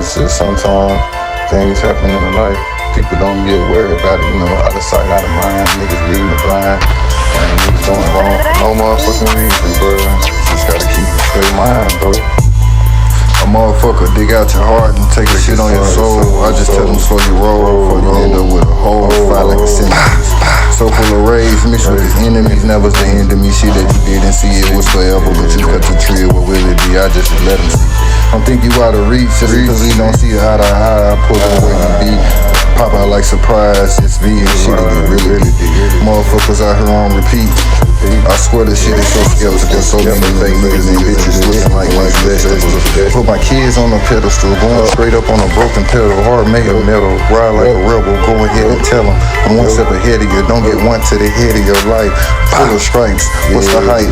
it's just sometimes things happen in life. People don't get worried about it, out of sight, out of mind. Niggas leading the blind, and niggas doing wrong. No motherfucking reason, bro. Just gotta keep a straight mind, bro. A motherfucker dig out your heart and take a shit on your soul. I just tell them slow you roll before you end up with a whole fire like a sentence. So full of rage, mixed with his enemies. Never the end of me. Shit that you didn't see, it was forever. But you cut the tree, what will it be? I just let him see. Don't think you out of reach, just because we don't see it eye to eye. I pull it where you be. Pop out like surprise, it's me and shit to get really big. Motherfuckers out here on repeat. I swear this shit is so skeptical. So many fake niggas and bitches looking like vegetables. Put my kids on a pedestal, going straight up on a broken pedal. Heart made of metal, ride like a rebel. Go ahead and tell them I'm one step ahead of you. Don't get one to the head of your life. Full of stripes, what's the hype?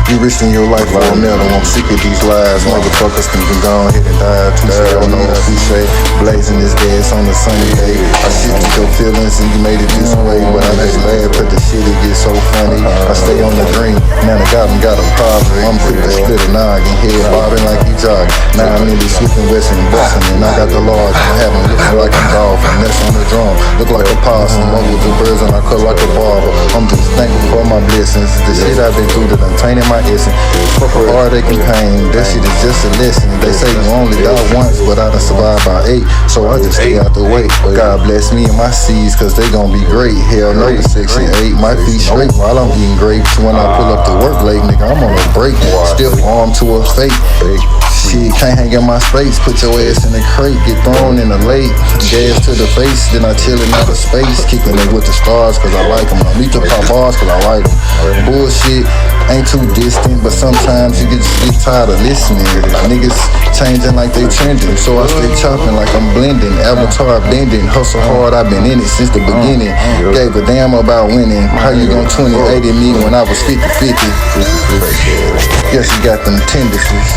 You risking your life for a medal. I'm sick of these lies. Motherfuckers can go ahead and die. Touche on the cliche. Blazing this gas on a sunny day. I shifted your feelings and you made it this way. But I just laugh at the shit, it gets so funny. I stay on the green. Now the got a problem. I'm quick to split a noggin. Head bobbing like he jogging. Now I'm in the slipping, westing, and busting. And I got the large. I'm having looking like I'm golfing. That's on the drum. Look like a possum. I'm with the birds and I cut like a barber. I'm just thankful for my blessings. The shit I've been through that I'm tainting my essence. Fuck a heartache and pain. That shit is just a lesson. They say you only die once, but I done survived by 8. So I just stay out the way. God bless me and my seeds, cause they gon' be great. Hell no to section 8. My feet straight while I'm eating grapes. When I pull up to work late, nigga, I'm on a break. Stiff arm to a fake. Shit, can't hang in my space. Put your ass in the crate, get thrown in the lake. Gas to the face, then I chillin' out of space. Kicking it with the stars, cause I like them. I meet the pop bars, cause I like them. Bullshit ain't too distant, but sometimes you just get tired of listening. Niggas changing like they trending, so I stay chopping like I'm blending. Avatar bending, hustle hard, I've been in it since the beginning. Gave a damn about winning. How you gon' 20-80 me when I was 50-50? Guess you got them tendencies.